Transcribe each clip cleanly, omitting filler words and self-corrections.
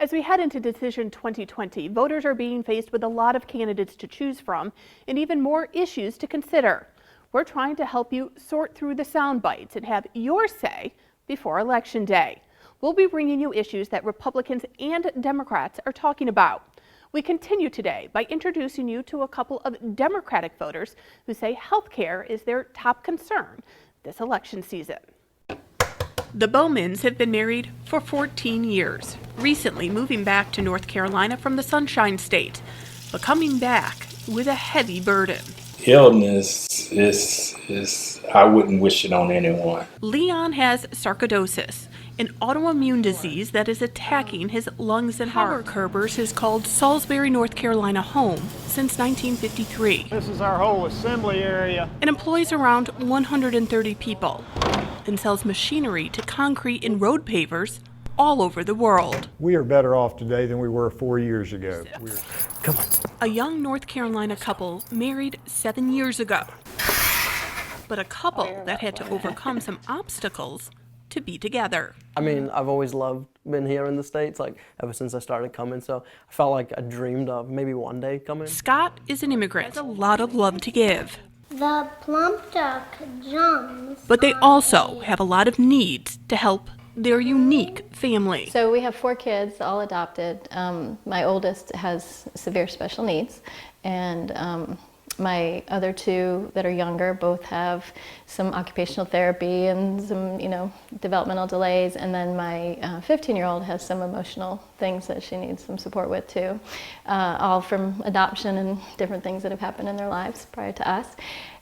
As we head into Decision 2020, voters are being faced with a lot of candidates to choose from and even more issues to consider. We're trying to help you sort through the sound bites and have your say before Election Day. We'll be bringing you issues that Republicans and Democrats are talking about. We continue today by introducing you to a couple of Democratic voters who say health care is their top concern this election season. The Bowmans have been married for 14 years, recently moving back to North Carolina from the Sunshine State, but coming back with a heavy burden. Illness is I wouldn't wish it on anyone. Leon has sarcoidosis, an autoimmune disease that is attacking his lungs and heart. Howard Kerbers has called Salisbury, North Carolina home since 1953. This is our whole assembly area. It employs around 130 people and sells machinery to concrete and road pavers all over the world. We are better off today than we were 4 years ago. Come on. A young North Carolina couple married 7 years ago, but a couple that had to overcome some obstacles to be together. I mean, I've always loved being here in the States, like ever since I started coming, so I felt like I dreamed of maybe one day coming. Scott is an immigrant, has a lot of love to give. The plump duck jumps. But they also have a lot of needs to help their unique family. So we have 4 kids, all adopted. My oldest has severe special needs, and my other 2 that are younger both have some occupational therapy and some, developmental delays. And then my 15-year-old has some emotional things that she needs some support with too, all from adoption and different things that have happened in their lives prior to us.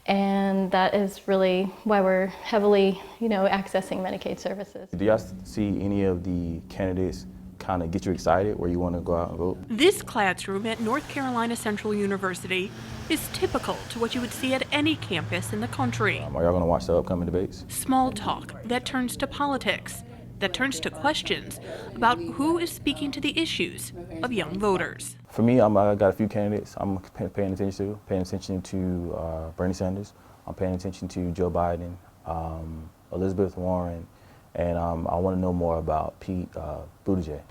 And that is really why we're heavily, accessing Medicaid services. Do y'all see any of the candidates kind of get you excited where you want to go out and vote? This classroom at North Carolina Central University is typical to what you would see at any campus in the country. Are y'all going to watch the upcoming debates? Small talk that turns to politics, that turns to questions about who is speaking to the issues of young voters. For me, I got a few candidates I'm paying attention to Bernie Sanders, I'm paying attention to Joe Biden, Elizabeth Warren, and I want to know more about Pete Buttigieg.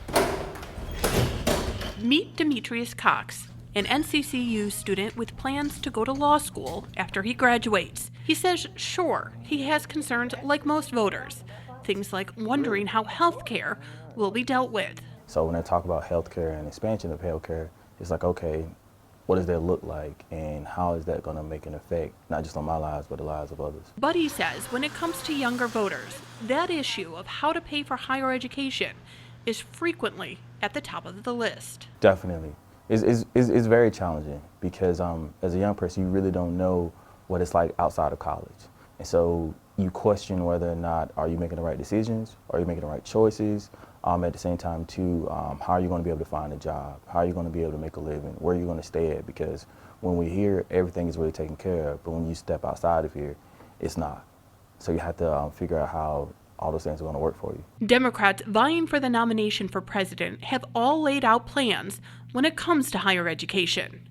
Meet Demetrius Cox, an NCCU student with plans to go to law school after he graduates. He says, sure, he has concerns like most voters, things like wondering how health care will be dealt with. So when I talk about health care and expansion of health care, it's like, okay, what does that look like and how is that going to make an effect, not just on my lives, but the lives of others? But he says when it comes to younger voters, that issue of how to pay for higher education is frequently at the top of the list. Definitely. It's very challenging because as a young person, you really don't know what it's like outside of college. And so you question whether or not are you making the right decisions, are you making the right choices? At the same time, too, how are you going to be able to find a job? How are you going to be able to make a living? Where are you going to stay at? Because when we're here, everything is really taken care of. But when you step outside of here, it's not. So you have to figure out how all those things are going to work for you. Democrats vying for the nomination for president have all laid out plans when it comes to higher education.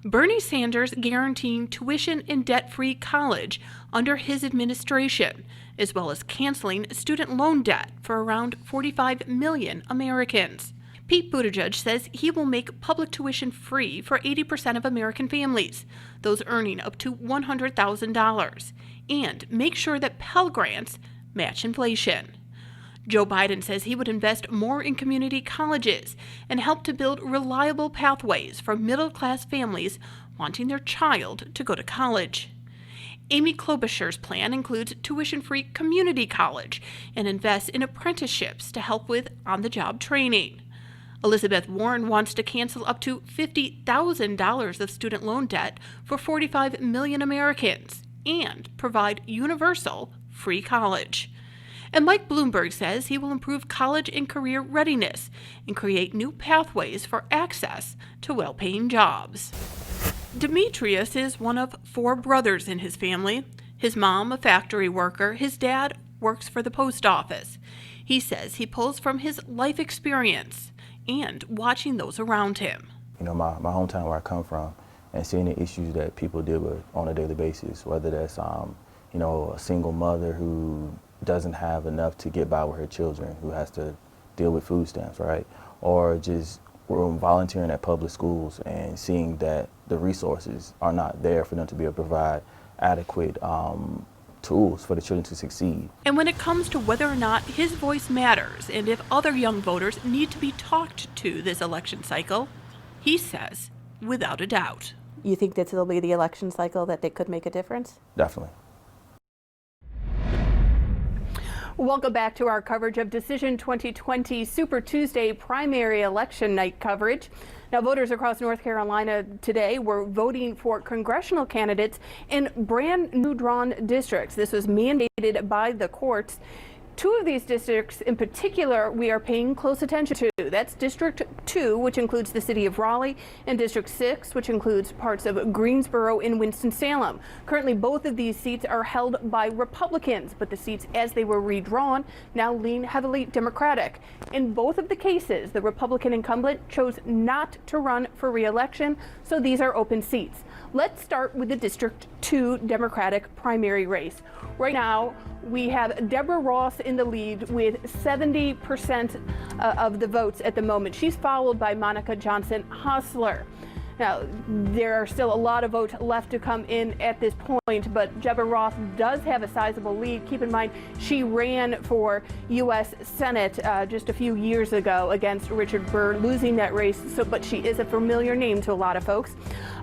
Bernie Sanders guaranteeing tuition and debt-free college under his administration, as well as canceling student loan debt for around 45 million Americans. Pete Buttigieg says he will make public tuition free for 80% of American families, those earning up to $100,000, and make sure that Pell Grants match inflation. Joe Biden says he would invest more in community colleges and help to build reliable pathways for middle-class families wanting their child to go to college. Amy Klobuchar's plan includes tuition-free community college and invests in apprenticeships to help with on-the-job training. Elizabeth Warren wants to cancel up to $50,000 of student loan debt for 45 million Americans and provide universal free college. And Mike Bloomberg says he will improve college and career readiness and create new pathways for access to well-paying jobs. Demetrius is one of 4 brothers in his family. His mom, a factory worker. His dad works for the post office. He says he pulls from his life experience and watching those around him. My hometown where I come from and seeing the issues that people deal with on a daily basis, whether that's, a single mother who doesn't have enough to get by with her children, who has to deal with food stamps, right? Or just volunteering at public schools and seeing that the resources are not there for them to be able to provide adequate tools for the children to succeed. And when it comes to whether or not his voice matters and if other young voters need to be talked to this election cycle, he says, without a doubt. You think that it'll be the election cycle that they could make a difference? Definitely. Welcome back to our coverage of Decision 2020 Super Tuesday primary election night coverage. Now, voters across North Carolina today were voting for congressional candidates in brand new drawn districts. This was mandated by the courts. Two of these districts in particular we are paying close attention to. That's District 2, which includes the city of Raleigh, and District 6, which includes parts of Greensboro and Winston-Salem. Currently, both of these seats are held by Republicans, but the seats as they were redrawn now lean heavily Democratic. In both of the cases, the Republican incumbent chose not to run for re-election, so these are open seats. Let's start with the District 2 Democratic primary race. Right now, we have Deborah Ross in the lead with 70% of the votes at the moment. She's followed by Monica Johnson Hostler. Now, there are still a lot of votes left to come in at this point, but Deborah Ross does have a sizable lead. Keep in mind, she ran for U.S. Senate just a few years ago against Richard Burr, losing that race, but she is a familiar name to a lot of folks.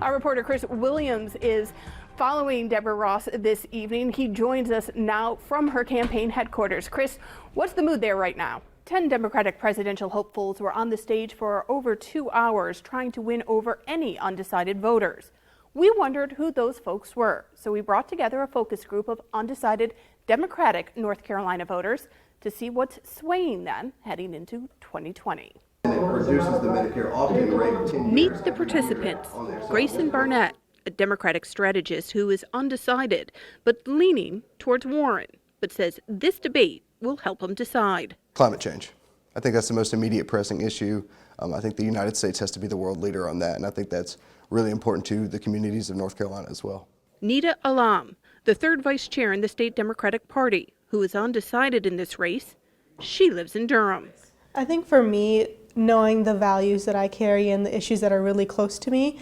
Our reporter Chris Williams is following Deborah Ross this evening. He joins us now from her campaign headquarters. Chris, what's the mood there right now? 10 Democratic presidential hopefuls were on the stage for over 2 hours trying to win over any undecided voters. We wondered who those folks were, so we brought together a focus group of undecided Democratic North Carolina voters to see what's swaying them heading into 2020. Reduces the Medicare opt-in rate 10 Meet years. the participants. Grayson Barnett, a Democratic strategist who is undecided but leaning towards Warren, but says this debate will help him decide. Climate change. I think that's the most immediate pressing issue. I think the United States has to be the world leader on that, and I think that's really important to the communities of North Carolina as well. Nita Alam, the third vice chair in the state Democratic Party, who is undecided in this race. She lives in Durham. I think for me, knowing the values that I carry and the issues that are really close to me,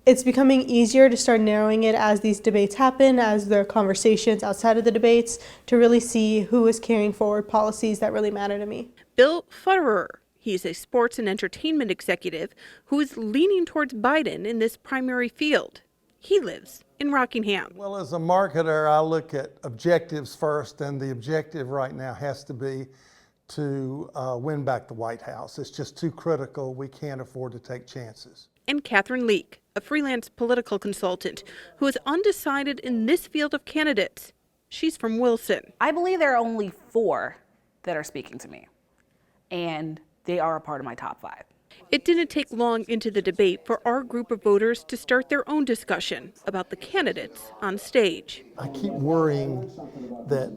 it's becoming easier to start narrowing it as these debates happen, as there are conversations outside of the debates, to really see who is carrying forward policies that really matter to me. Bill Futterer, he's a sports and entertainment executive who is leaning towards Biden in this primary field. He lives in Rockingham. Well, as a marketer, I look at objectives first, and the objective right now has to be to win back the White House. It's just too critical. We can't afford to take chances. And Catherine Leak, a freelance political consultant who is undecided in this field of candidates. She's from Wilson. I believe there are only 4 that are speaking to me, and they are a part of my top 5. It didn't take long into the debate for our group of voters to start their own discussion about the candidates on stage. I keep worrying that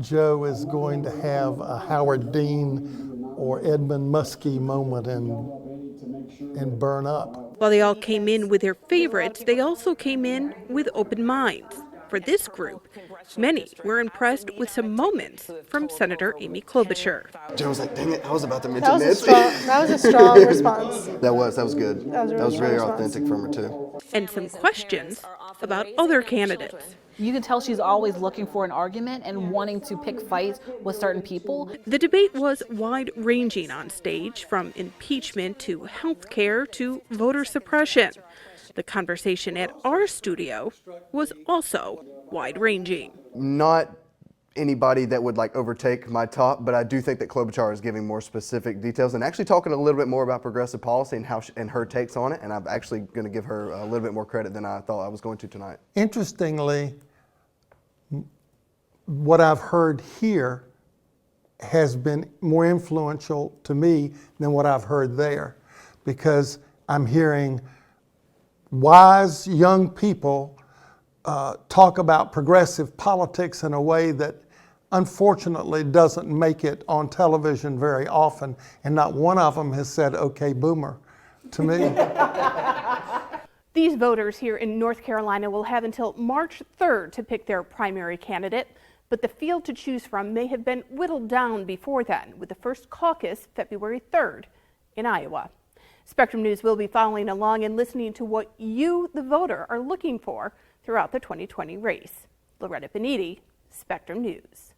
Joe is going to have a Howard Dean or Edmund Muskie moment and burn up. While they all came in with their favorites, they also came in with open minds. For this group, many were impressed with some moments from Senator Amy Klobuchar. Joe was like, dang it, I was about to mention That was a strong response. That was good. That was very strong authentic from her too. And some questions about other candidates. You can tell she's always looking for an argument and wanting to pick fights with certain people. The debate was wide-ranging on stage, from impeachment to health care to voter suppression. The conversation at our studio was also wide-ranging. Not anybody that would overtake my top, but I do think that Klobuchar is giving more specific details and actually talking a little bit more about progressive policy and how and her takes on it. And I'm actually going to give her a little bit more credit than I thought I was going to tonight. Interestingly, what I've heard here has been more influential to me than what I've heard there, because I'm hearing wise young people talk about progressive politics in a way that unfortunately doesn't make it on television very often, and not one of them has said, "Okay, boomer," to me. These voters here in North Carolina will have until March 3rd to pick their primary candidate. But the field to choose from may have been whittled down before then, with the first caucus February 3rd in Iowa. Spectrum News will be following along and listening to what you, the voter, are looking for throughout the 2020 race. Loretta Boniti, Spectrum News.